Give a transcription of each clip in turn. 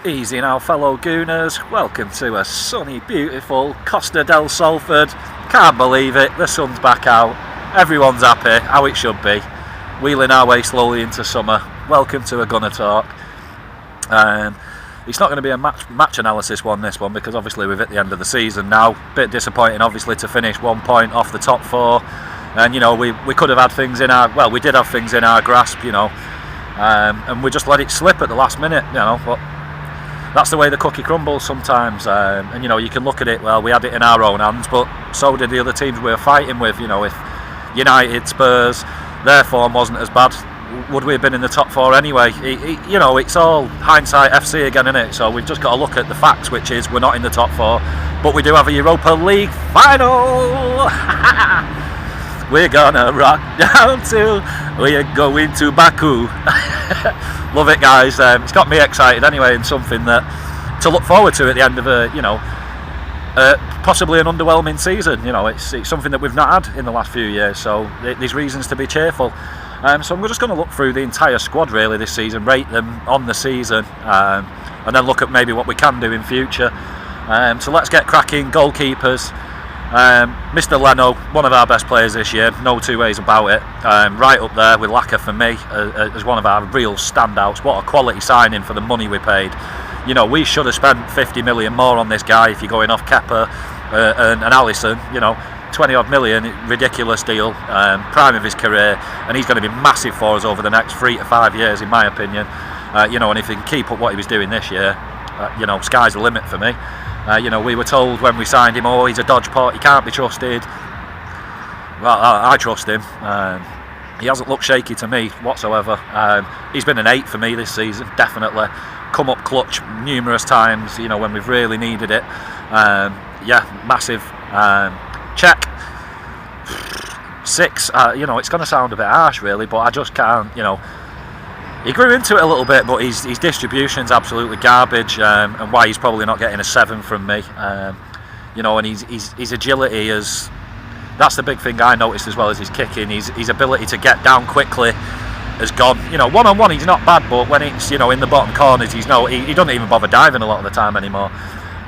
Easy now, fellow Gooners. Welcome to a sunny, beautiful Costa del Salford. Can't believe it, the sun's back out. Everyone's happy, how it should be. Wheeling our way slowly into summer. Welcome to a Gunner Talk. It's not going to be a match analysis one, this one, because obviously we've hit the end of the season now. Bit disappointing, obviously, to finish 1 point off the top four. And, you know, we could have had things in our... Well, we did have things in our grasp, you know. And we just let it slip at the last minute, you know. But that's the way the cookie crumbles sometimes. And, you know, you can look at it, well, we had it in our own hands, but so did the other teams we were fighting with. You know, if United, Spurs, their form wasn't as bad, would we have been in the top four anyway? You know, it's all hindsight FC again, isn't it? So we've just got to look at the facts, which is we're not in the top four, but we do have a Europa League final. We're gonna rock down to, we're going to Baku. Love it, guys. It's got me excited anyway, and something that to look forward to at the end of a, you know, possibly an underwhelming season. You know, it's something that we've not had in the last few years, so there's reasons to be cheerful. So I'm just going to look through the entire squad really this season, rate them on the season, and then look at maybe what we can do in future. So let's get cracking. Goalkeepers. Mr. Leno, one of our best players this year, no two ways about it. Right up there with Laka for me as one of our real standouts. What a quality signing for the money we paid. You know, we should have spent 50 million more on this guy if you're going off Kepa and Alisson. You know, 20 odd million, ridiculous deal, prime of his career, and he's going to be massive for us over the next 3 to 5 years, in my opinion. You know, and if he can keep up what he was doing this year, you know, sky's the limit for me. You know, we were told when we signed him, oh, he's a dodge pot, he can't be trusted. Well, I trust him. He hasn't looked shaky to me whatsoever. He's been an 8 for me this season, definitely. Come up clutch numerous times, you know, when we've really needed it. Yeah, massive. Check. 6. You know, it's going to sound a bit harsh, really, but I just can't, you know. He grew into it a little bit, but his distribution's absolutely garbage, and why he's probably not getting a 7 from me. You know, and his agility is... That's the big thing I noticed, as well as his kicking. His ability to get down quickly has gone. You know, one-on-one he's not bad, but when it's, you know, in the bottom corners, he doesn't even bother diving a lot of the time anymore.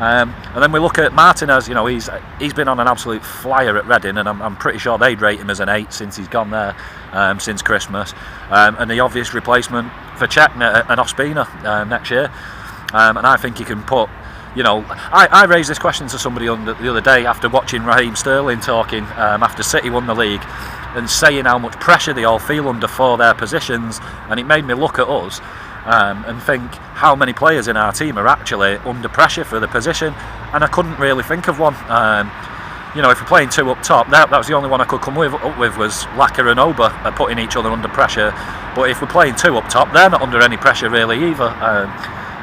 And then we look at Martinez. You know, he's been on an absolute flyer at Reading, and I'm pretty sure they'd rate him as an 8 since he's gone there, since Christmas. And the obvious replacement for Cech and Ospina next year. And I think he can put, you know, I raised this question to somebody the other day after watching Raheem Sterling talking after City won the league, and saying how much pressure they all feel under for their positions, and it made me look at us and think how many players in our team are actually under pressure for the position, and I couldn't really think of one. You know, if we're playing 2 up top, that was the only one I could come up with was Laka and Oba putting each other under pressure. But if we're playing 2 up top, they're not under any pressure really either.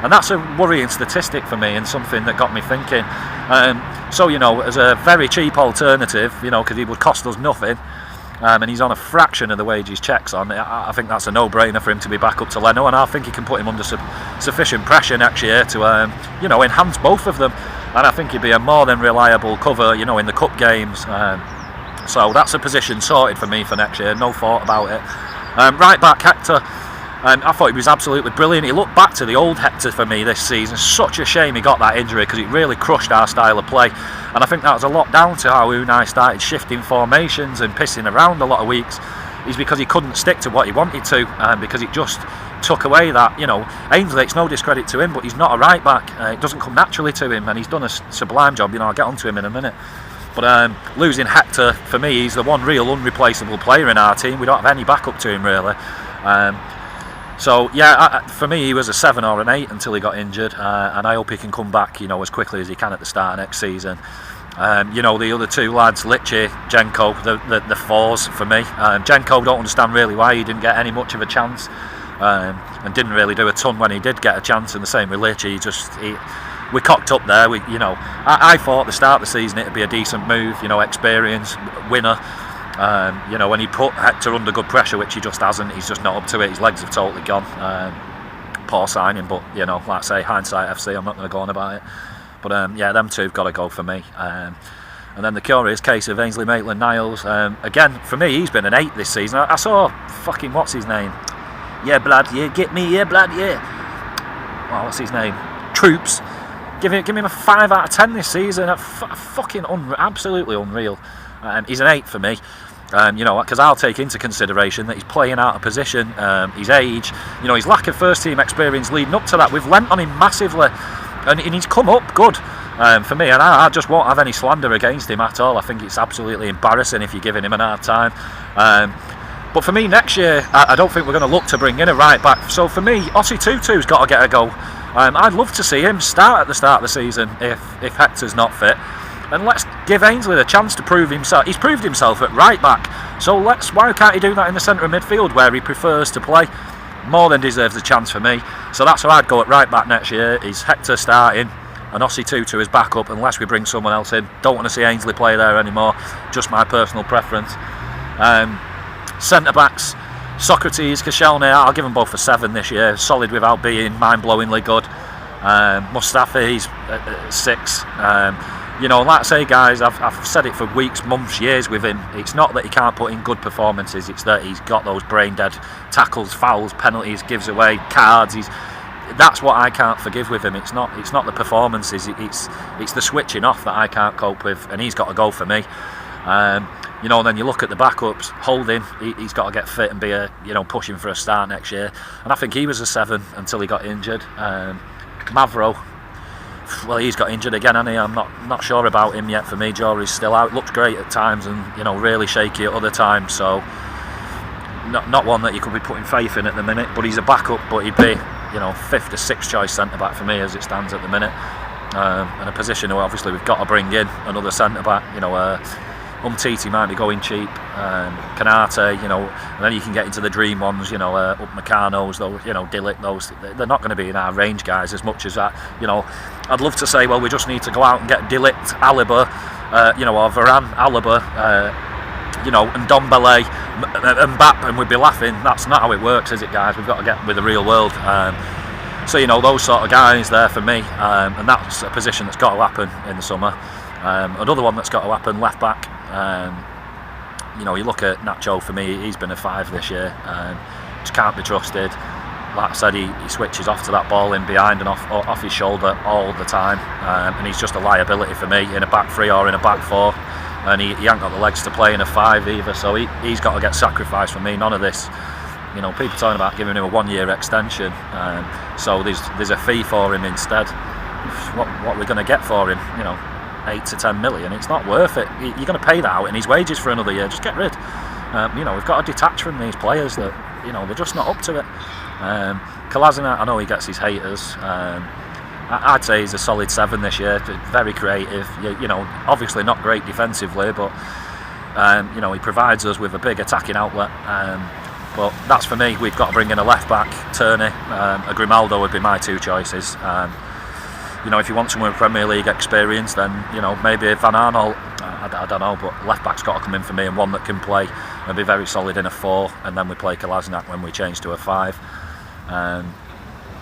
And that's a worrying statistic for me, and something that got me thinking. So, you know, as a very cheap alternative, you know, because he would cost us nothing, and he's on a fraction of the wages Cech's on, I think that's a no-brainer for him to be back up to Leno, and I think he can put him under sufficient pressure next year to, you know, enhance both of them. And I think he'd be a more than reliable cover, you know, in the cup games. So that's a position sorted for me for next year, no thought about it. Right back, Hector. I thought he was absolutely brilliant. He looked back to the old Hector for me this season. Such a shame he got that injury, because it really crushed our style of play. And I think that was a lot down to how Unai started shifting formations and pissing around a lot of weeks. Is because he couldn't stick to what he wanted to, because it just took away that, you know, Ainsley, it's no discredit to him, but he's not a right back. It doesn't come naturally to him, and he's done a sublime job. You know, I'll get onto him in a minute. But losing Hector, for me, he's the one real unreplaceable player in our team. We don't have any backup to him really. So yeah, for me he was a 7 or an 8 until he got injured, and I hope he can come back, you know, as quickly as he can at the start of next season. You know, the other 2 lads, Lichy, Jenko, the 4s for me. Jenko, don't understand really why he didn't get any much of a chance, and didn't really do a ton when he did get a chance. And the same with Lichy, we cocked up there. You know, I thought at the start of the season it'd be a decent move, you know, experience, winner. You know, when he put Hector under good pressure, which he just hasn't, he's just not up to it. His legs have totally gone. Poor signing, but, you know, like I say, hindsight FC, I'm not going to go on about it. But yeah, them 2 have got to go for me. And then the curious case of Ainsley Maitland-Niles. Again, for me, he's been an 8 this season. I saw fucking, what's his name? Yeah, blood, yeah, get me, yeah, blood, yeah. Oh, what's his name? troops. Give him a 5 out of 10 this season. Fucking absolutely unreal. He's an 8 for me. You know, because I'll take into consideration that he's playing out of position, his age, you know, his lack of first team experience leading up to that. We've lent on him massively, and he's come up good for me, and I just won't have any slander against him at all. I think it's absolutely embarrassing if you're giving him an hard time. But for me, next year, I don't think we're going to look to bring in a right back. So for me, Ossie Tutu's got to get a go. I'd love to see him start at the start of the season if Hector's not fit. And let's give Ainsley the chance to prove himself. He's proved himself at right back, so why can't he do that in the centre of midfield where he prefers to play? More than deserves a chance for me. So that's how I'd go at right back next year, is Hector starting and Ossie Tutu is back up unless we bring someone else in. Don't want to see Ainsley play there anymore, just my personal preference. Centre backs, Socrates, Koscielny, I'll give them both a 7 this year, solid without being mind-blowingly good. Mustafi's 6. You know, like I say, guys, I've said it for weeks, months, years with him. It's not that he can't put in good performances, it's that he's got those brain-dead tackles, fouls, penalties, gives away cards. That's what I can't forgive with him. It's not the performances, it's the switching off that I can't cope with, and he's got to go for me. You know, then you look at the backups. Holding, he's got to get fit and be pushing for a start next year. And I think he was a 7 until he got injured. Mavro, well, he's got injured again, hasn't he? I'm not sure about him yet. For me, Jory's still out. Looked great at times, and really shaky at other times. So not one that you could be putting faith in at the minute. But he's a backup. But he'd be 5th or 6th choice centre back for me as it stands at the minute. And a position where obviously we've got to bring in another centre back. Umtiti might be going cheap, Canate, and then you can get into the dream ones, Upamecano's, those, Dillick, those, they're not going to be in our range, guys, as much as that. I'd love to say, well, we just need to go out and get Dillick, Alaba, or Varane, Alaba, and Dombele, Mbappe, and we'd be laughing. That's not how it works, is it, guys? We've got to get with the real world. So those sort of guys there for me, and that's a position that's got to happen in the summer. Another one that's got to happen, left back. You look at Nacho, for me, he's been a 5 this year. Just can't be trusted. Like I said, he switches off to that ball in behind and off his shoulder all the time, and he's just a liability for me in a back 3 or in a back 4. And he ain't got the legs to play in a 5 either, so he's got to get sacrificed for me. None of this, people talking about giving him a 1-year extension, so there's a fee for him instead. What are we going to get for him? 8 to 10 million. It's not worth it. You're going to pay that out in his wages for another year. Just get rid. We've got to detach from these players that they're just not up to it. Kolasinac, I know he gets his haters. I'd say he's a solid 7 this year. Very creative. Obviously not great defensively, but he provides us with a big attacking outlet. But that's for me. We've got to bring in a left back, Turney. A Grimaldo would be my 2 choices. If you want someone with Premier League experience, then maybe Van Arnold. I don't know, but left back's got to come in for me, and one that can play and be very solid in a 4, and then we play Kolasinac when we change to a 5.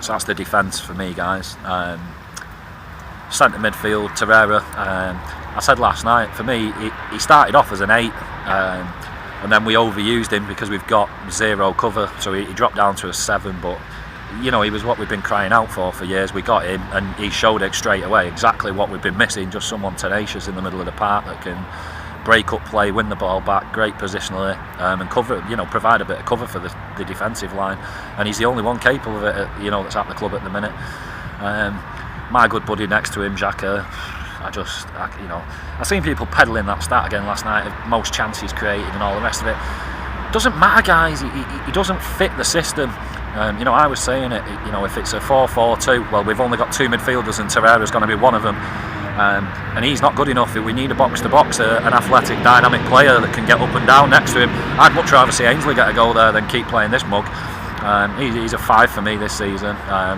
So that's the defence for me, guys. Centre midfield, Torreira. I said last night, for me, he started off as an 8, and then we overused him because we've got 0 cover, so he dropped down to a 7, but he was what we've been crying out for years. We got him, and he showed it straight away, exactly what we've been missing, just someone tenacious in the middle of the park that can break up play, win the ball back, great positionally, and cover, provide a bit of cover for the defensive line. And he's the only one capable of it, that's at the club at the minute. My good buddy next to him, Xhaka, I've seen people peddling that stat again last night of most chances created and all the rest of it. Doesn't matter, guys. He doesn't fit the system. I was saying it. If it's a 4-4-2, well, we've only got 2 midfielders, and Torreira's going to be one of them. And he's not good enough. We need a box-to-box, an athletic, dynamic player that can get up and down next to him. I'd much rather see Ainsley get a goal there than keep playing this mug. He's a 5 for me this season,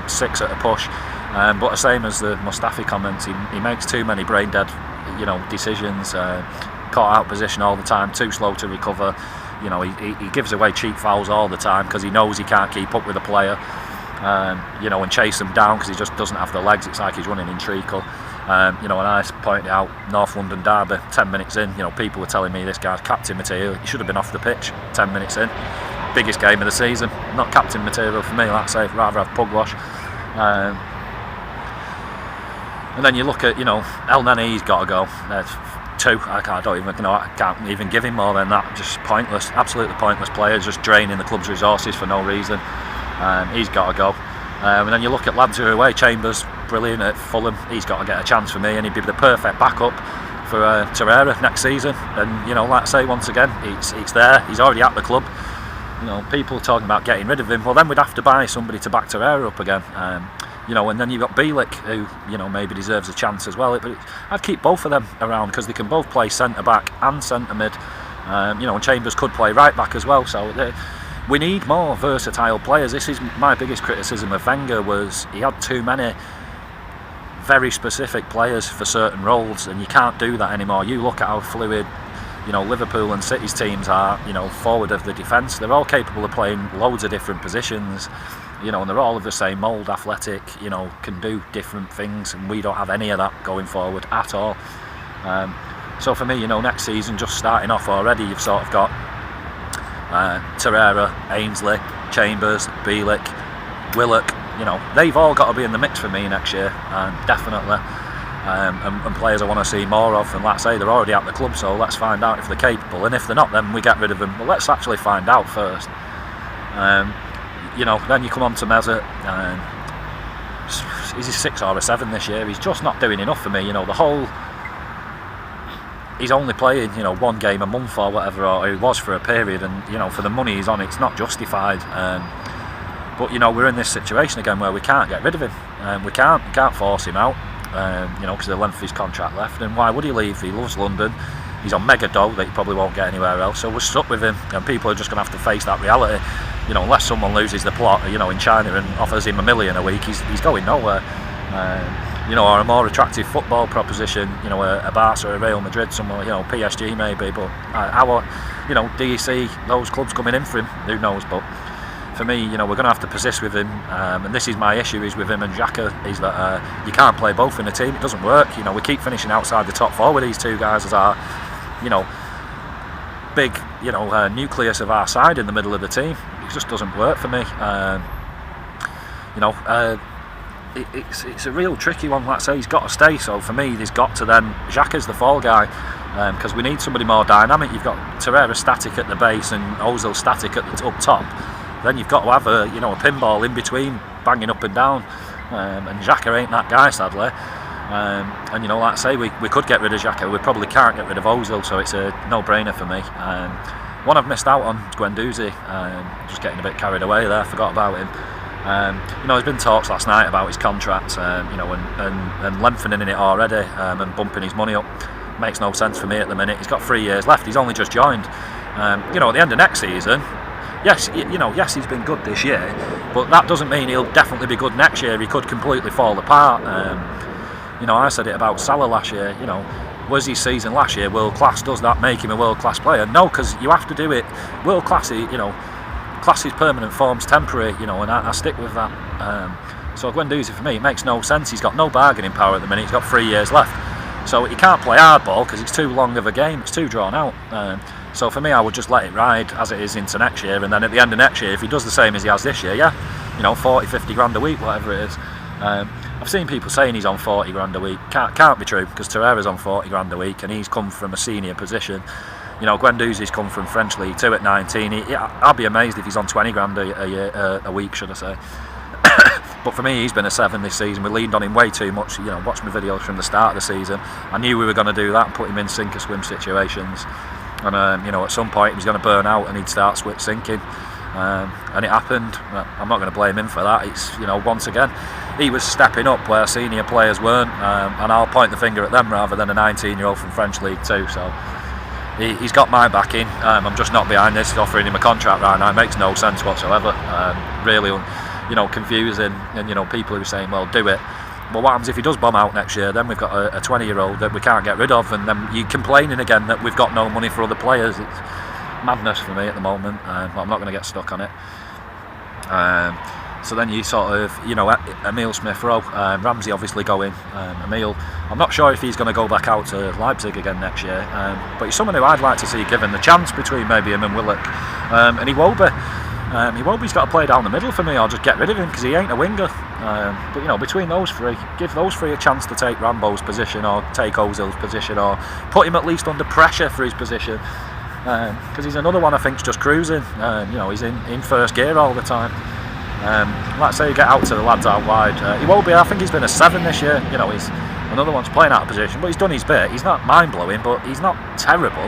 6 at a push. But the same as the Mustafi comments, he makes too many brain-dead, decisions, caught out position all the time, too slow to recover. He gives away cheap fouls all the time because he knows he can't keep up with a player, and chase him down because he just doesn't have the legs. It's like he's running in treacle. And I pointed out North London derby, 10 minutes in, people were telling me this guy's captain material. He should have been off the pitch 10 minutes in. Biggest game of the season. Not captain material for me, like I say, rather have pugwash. And then you look at, El Neni's got to go. There's 2. I can't even give him more than that. Just pointless, absolutely pointless player, just draining the club's resources for no reason. He's got to go. And then you look at lads who are away. Chambers, brilliant at Fulham. He's got to get a chance for me, and he'd be the perfect backup for Torreira next season. And like I say, once again, it's there. He's already at the club. People talking about getting rid of him. Well, then we'd have to buy somebody to back Torreira up again. And then you've got Bielik, who maybe deserves a chance as well. But I'd keep both of them around because they can both play centre back and centre mid. And Chambers could play right back as well. So we need more versatile players. This is my biggest criticism of Wenger, was he had too many very specific players for certain roles, and you can't do that anymore. You look at how fluid Liverpool and City's teams are, forward of the defence. They're all capable of playing loads of different positions, and they're all of the same mould, athletic, can do different things, and we don't have any of that going forward at all. So for me, next season, just starting off already, you've sort of got Torreira, Ainsley, Chambers, Bielik, Willock. They've all got to be in the mix for me next year, definitely. And players I want to see more of, and like I say, they're already at the club, so let's find out if they're capable, and if they're not, then we get rid of them. But let's actually find out first. Then you come on to Mesut. Is he 6 or a 7 this year? He's just not doing enough for me. He's only playing 1 game a month or whatever, or he was for a period, and for the money he's on, it's not justified. But we're in this situation again where we can't get rid of him. We can't force him out. Because of the length of his contract left, and why would he leave? He loves London. He's on mega dough that he probably won't get anywhere else, so we're stuck with him, and people are just going to have to face that reality. Unless someone loses the plot, in China and offers him $1 million a week, he's going nowhere. Or a more attractive football proposition, a Barca or a Real Madrid, somewhere, PSG maybe, but do you see those clubs coming in for him? Who knows? But for me, we're going to have to persist with him, and this is my issue, is with him and Xhaka, is that you can't play both in the team. It doesn't work. We keep finishing outside the top 4 with these 2 guys as our, big, nucleus of our side in the middle of the team. It just doesn't work for me. It's a real tricky one. Like I say, he's got to stay. So for me, there's got to then, Xhaka's the fall guy, because we need somebody more dynamic. You've got Torreira static at the base and Ozil static at the up top. Then you've got to have a pinball in between, banging up and down, and Xhaka ain't that guy, sadly. And like I say, we could get rid of Xhaka. We probably can't get rid of Ozil, so it's a no-brainer for me. One I've missed out on is Guendouzi. Just getting a bit carried away there, forgot about him. There's been talks last night about his contract, and lengthening it already, and bumping his money up. Makes no sense for me at the minute. He's got 3 years left. He's only just joined. At the end of next season, yes, he's been good this year, but that doesn't mean he'll definitely be good next year. He could completely fall apart. I said it about Salah last year. Was his season last year world class? Does that make him a world class player? No, because you have to do it. World class, class is permanent, form's temporary. And I stick with that. So Guendouzi, for me, it makes no sense. He's got no bargaining power at the minute. He's got 3 years left, so he can't play hardball because it's too long of a game. It's too drawn out. So for me, I would just let it ride as it is into next year, and then at the end of next year, if he does the same as he has this year, 40, 50 grand a week, whatever it is. I've seen people saying he's on 40 grand a week. Can't be true, because Torreira's on 40 grand a week, and he's come from a senior position. Guendouzi's come from French League 2 at 19. I'd be amazed if he's on 20 grand a week, should I say. But for me, he's been a 7 this season. We leaned on him way too much. Watch my videos from the start of the season. I knew we were going to do that and put him in sink or swim situations. And at some point he was going to burn out and he'd start sinking, and it happened. I'm not going to blame him for that. It's once again, he was stepping up where senior players weren't, and I'll point the finger at them rather than a 19-year-old from French League 2. So he's got my backing. I'm just not behind this. Offering him a contract right now, it makes no sense whatsoever. Really, confusing. And people who are saying, well, do it. Well, what happens if he does bomb out next year? Then we've got a 20-year-old that we can't get rid of, and then you're complaining again that we've got no money for other players. It's madness for me at the moment, but I'm not going to get stuck on it. So then you sort of, Emile Smith-Rowe, Ramsey obviously going. Emile, I'm not sure if he's going to go back out to Leipzig again next year, but he's someone who I'd like to see given the chance between maybe him and Willock, and he won't be. He's got to play down the middle for me, or just get rid of him because he ain't a winger. But you know, between those three, give those three a chance to take Rambo's position or take Ozil's position or put him at least under pressure for his position, because he's another one I think's just cruising. You know, he's in first gear all the time. Like I say, you get out to the lads out wide. He won't be. I think he's been a 7 this year. You know, he's another one's playing out of position, but he's done his bit. He's not mind blowing, but he's not terrible.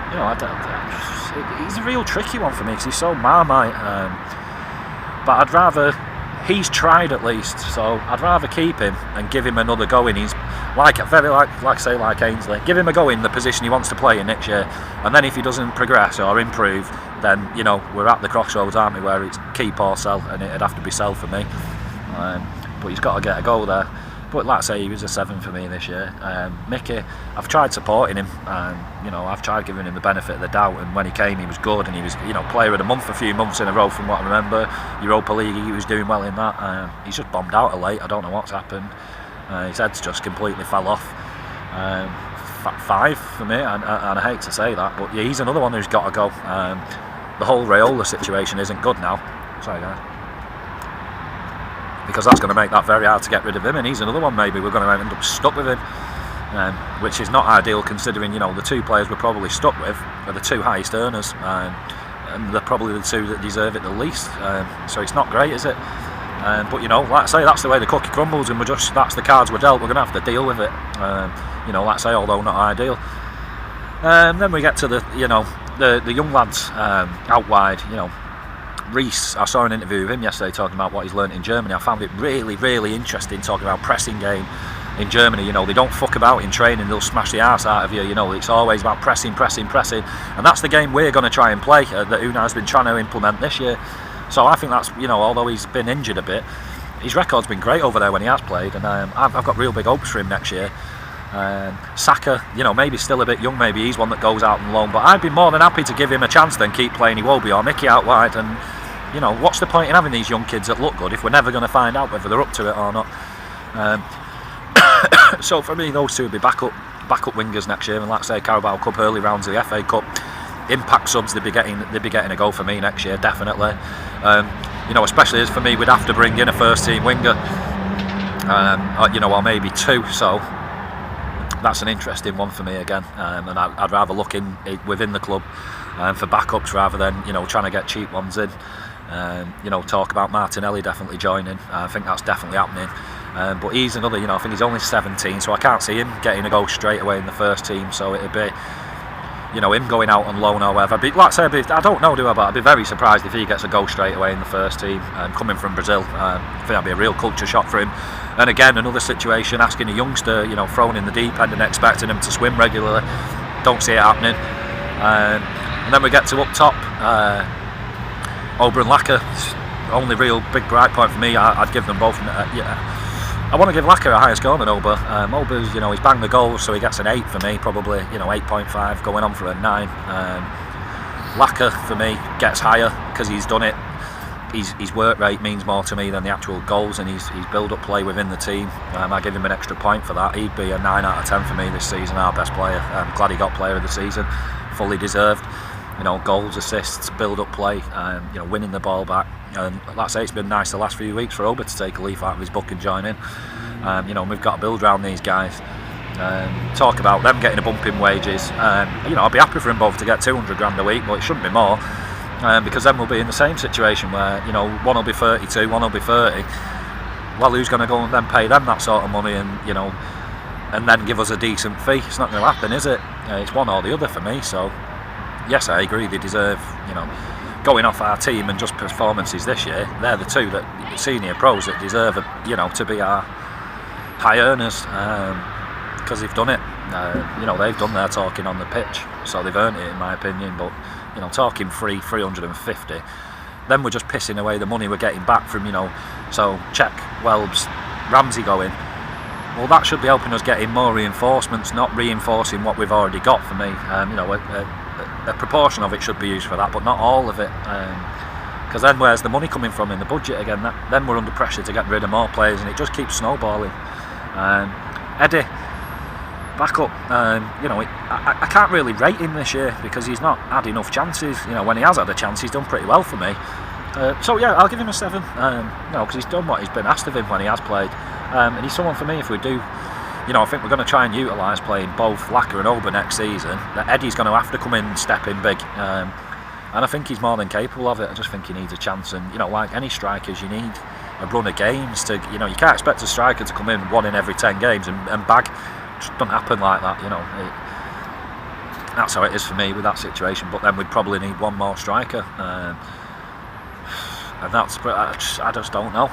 You know, he's a real tricky one for me because he's so marmite. But I'd rather. He's tried at least, so I'd rather keep him and give him another go in. He's like Ainsley. Give him a go in the position he wants to play in next year, and then if he doesn't progress or improve, then you know we're at the crossroads, aren't we? Where it's keep or sell, and it'd have to be sell for me. But he's got to get a goal there. But like I say, he was a 7 for me this year. Mickey, I've tried supporting him, you know, I've tried giving him the benefit of the doubt, and when he came he was good, and he was, you know, player of the month a few months in a row from what I remember. Europa League, he was doing well in that. He's just bombed out of late, I don't know what's happened. His head's just completely fell off. 5 for me, and I hate to say that, but yeah, he's another one who's got to go. The whole Raiola situation isn't good now. Sorry guys. Because that's going to make that very hard to get rid of him, and he's another one maybe we're going to end up stuck with him, which is not ideal considering, you know, the two players we're probably stuck with are the two highest earners, and they're probably the two that deserve it the least, so it's not great, is it? But you know, like I say, that's the way the cookie crumbles, and that's the cards we're dealt. We're going to have to deal with it, you know, like I say, although not ideal. Then we get to the young lads out wide, you know. Reece, I saw an interview with him yesterday talking about what he's learnt in Germany. I found it really, really interesting talking about pressing game in Germany. You know, they don't fuck about in training, they'll smash the arse out of you. You know, it's always about pressing, and that's the game we're going to try and play, that Unai's been trying to implement this year. So I think that's, you know, although he's been injured a bit, his record's been great over there when he has played, and I've got real big hopes for him next year. Saka, you know, maybe still a bit young, maybe he's one that goes out on loan, but I'd be more than happy to give him a chance than keep playing Iwobi or Mickey out wide. And you know, what's the point in having these young kids that look good if we're never going to find out whether they're up to it or not? So for me, those two would be backup wingers next year. And like I say, Carabao Cup early rounds of the FA Cup, impact subs, they'd be getting a go for me next year, definitely. You know, especially as for me, we'd have to bring in a first team winger, you know, or maybe 2. So that's an interesting one for me again, and I'd rather look within the club for backups rather than, you know, trying to get cheap ones in. You know, talk about Martinelli definitely joining. I think that's definitely happening. But he's another, you know, I think he's only 17, so I can't see him getting a goal straight away in the first team. So it'd be, you know, him going out on loan or whatever. Like I say, I don't know, but I'd be very surprised if he gets a goal straight away in the first team. Coming from Brazil, I think that'd be a real culture shock for him. And again, another situation, asking a youngster, you know, thrown in the deep end and expecting him to swim regularly. Don't see it happening. And then we get to up top, Ober and Laka. Only real big bright point for me, I'd give them both. I want to give Laka a higher score than Ober. Ober's, you know, he's banged the goals, so he gets an 8 for me, probably, you know, 8.5, going on for a 9. Laka for me gets higher because he's done it. His work rate means more to me than the actual goals, and his build-up play within the team. I give him an extra point for that. He'd be a 9 out of 10 for me this season, our best player. I'm glad he got player of the season, fully deserved. You know, goals, assists, build-up play, you know, winning the ball back. And like I say, it's been nice the last few weeks for Ober to take a leaf out of his book and join in. You know, we've got to build around these guys. Talk about them getting a bump in wages. You know, I'd be happy for them both to get 200 grand a week, but it shouldn't be more. Because then we'll be in the same situation where, you know, one will be 32, one will be 30. Well, who's going to go and then pay them that sort of money and, you know, and then give us a decent fee? It's not going to happen, is it? It's one or the other for me. So yes, I agree, they deserve, you know, going off our team and just performances this year, they're the two that senior pros that deserve, you know, to be our high earners, because they've done it. You know, they've done their talking on the pitch, so they've earned it in my opinion. But you know, talking 350, then we're just pissing away the money we're getting back from, you know, so Czech, Welbs, Ramsey going. Well, that should be helping us get in more reinforcements, not reinforcing what we've already got. For me, you know, a proportion of it should be used for that, but not all of it. Because then where's the money coming from in the budget again? Then we're under pressure to get rid of more players, and it just keeps snowballing. Eddie, back up. You know, I can't really rate him this year because he's not had enough chances. You know, when he has had a chance, he's done pretty well for me. So yeah, I'll give him a 7. Because he's done what he's been asked of him when he has played, and he's someone for me. If we do, I think we're going to try and utilise playing both Laka and Oba next season. That Eddie's going to have to come in and step in big, and I think he's more than capable of it. I just think he needs a chance, and like any strikers, you need a run of games to, you can't expect a striker to come in 1 in every 10 games and bag. It just doesn't happen like that, That's how it is for me with that situation. But then we'd probably need 1 more striker, and that's, I just don't know,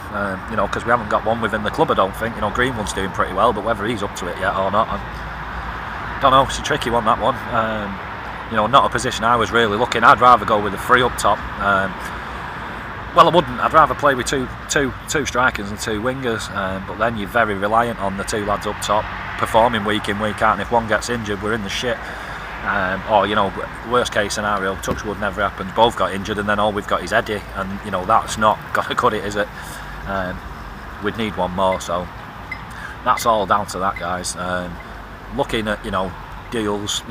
because we haven't got one within the club. I don't think, Greenwood's doing pretty well, but whether he's up to it yet or not, I don't know. It's a tricky one, that one. Not a position I was really looking. I'd rather go with the 3 up top. Well, I wouldn't. I'd rather play with two strikers and 2 wingers, but then you're very reliant on the 2 lads up top performing week in, week out, and if one gets injured, we're in the shit. Or worst case scenario, touch wood, never happens, both got injured, and then all we've got is Eddie, and that's not gonna cut it, is it? We'd need 1 more, so that's all down to that, guys. Looking at deals,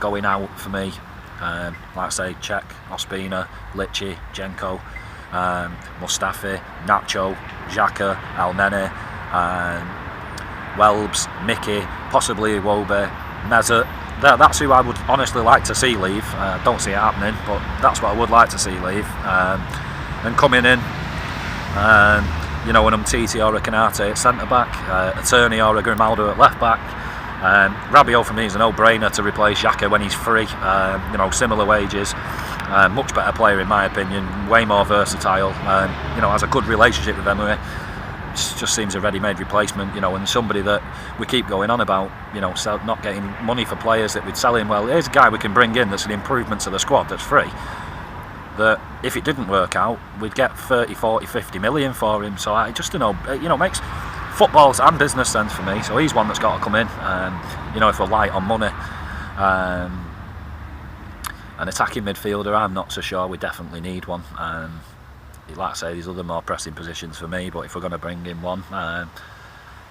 going out for me, like I say, Cech, Ospina, Lichi, Jenko, Mustafi, Nacho, Xhaka, Elneny, Welbs, Mickey, possibly Iwobi, Mesut. That's who I would honestly like to see leave. Don't see it happening, but that's what I would like to see leave. And coming in, an Umtiti or a Konate at centre back, a Tierney or a Grimaldo at left back. Rabiot for me is a no-brainer to replace Xhaka when he's free. Similar wages, much better player in my opinion, way more versatile. Has a good relationship with Emery. Just seems a ready-made replacement, and somebody that we keep going on about, not getting money for players that we'd sell him. Well, here's a guy we can bring in that's an improvement to the squad that's free, that if it didn't work out, we'd get 30, 40, 50 million for him. So I just makes footballs and business sense for me. So he's one that's got to come in, if we're light on money. An attacking midfielder, I'm not so sure. We definitely need one. Like I say, there's other more pressing positions for me, but if we're going to bring in one,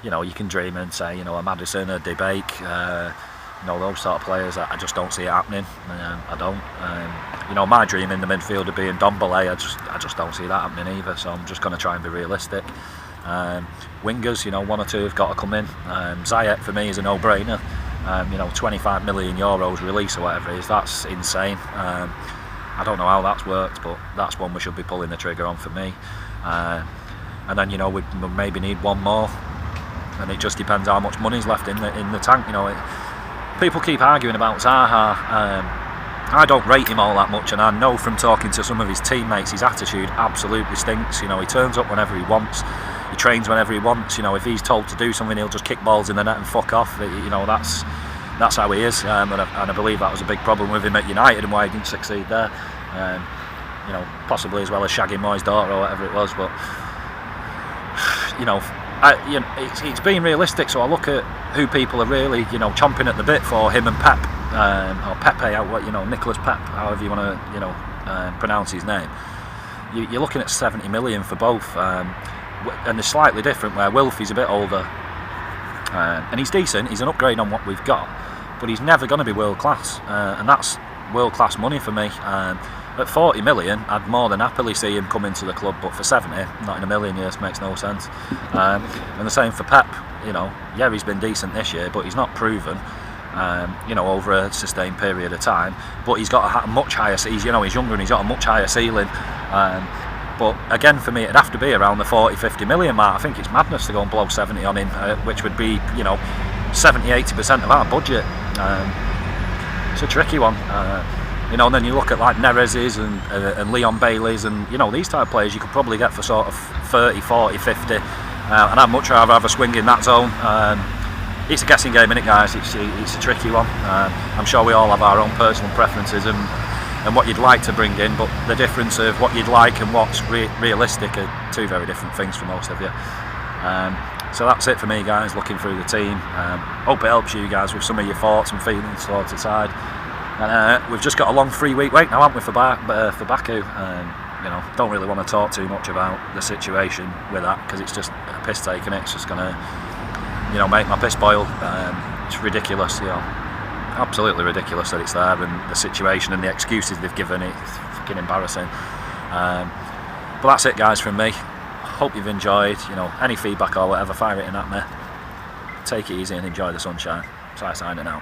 you can dream and say, a Maddison, a Debake, those sort of players. I just don't see it happening. I don't. My dream in the midfield of being Dombele, I just don't see that happening either. So I'm just going to try and be realistic. Wingers, 1 or 2 have got to come in. Ziyech for me is a no-brainer. 25 million euros release or whatever it is. That's insane. I don't know how that's worked, but that's one we should be pulling the trigger on for me. And then we maybe need 1 more, and it just depends how much money's left in the tank. People keep arguing about Zaha. I don't rate him all that much, and I know from talking to some of his teammates, his attitude absolutely stinks. He turns up whenever he wants, he trains whenever he wants. If he's told to do something, he'll just kick balls in the net and fuck off. That's how he is, and I believe that was a big problem with him at United and why he didn't succeed there. Possibly as well as shagging Moyes' daughter or whatever it was. But it's being realistic. So I look at who people are really chomping at the bit for, him and Pep, or Pepe, Nicholas Pep, however you want to pronounce his name. You're looking at 70 million for both, and they're slightly different. Where Wilfie's a bit older. And he's decent, he's an upgrade on what we've got, but he's never going to be world class, and that's world class money for me. At 40 million, I'd more than happily see him come into the club, but for 70, not in a million years, makes no sense. And the same for Pep. He's been decent this year, but he's not proven, over a sustained period of time. But he's got a much higher. He's younger and he's got a much higher ceiling. But again, for me, it'd have to be around the 40-50 million mark. I think it's madness to go and blow 70 on him, which would be, 70-80% of our budget. It's a tricky one. And then you look at like Neres's and Leon Bailey's and, these type of players you could probably get for sort of 30, 40, 50. And I'd much rather have a swing in that zone. It's a guessing game, innit, guys? It's a tricky one. I'm sure we all have our own personal preferences and what you'd like to bring in, but the difference of what you'd like and what's realistic are 2 very different things for most of you. So that's it for me, guys, looking through the team. Hope it helps you guys with some of your thoughts and feelings towards the side. And we've just got a long 3-week wait now, haven't we, for Baku. Don't really want to talk too much about the situation with that, because it's just a piss take, and it's just going to make my piss boil. It's ridiculous, absolutely ridiculous that it's there, and the situation and the excuses they've given, it's fucking embarrassing. But that's it, guys, from me. Hope you've enjoyed. You know, any feedback or whatever, fire it in at me. Take it easy and enjoy the sunshine. So I signing out.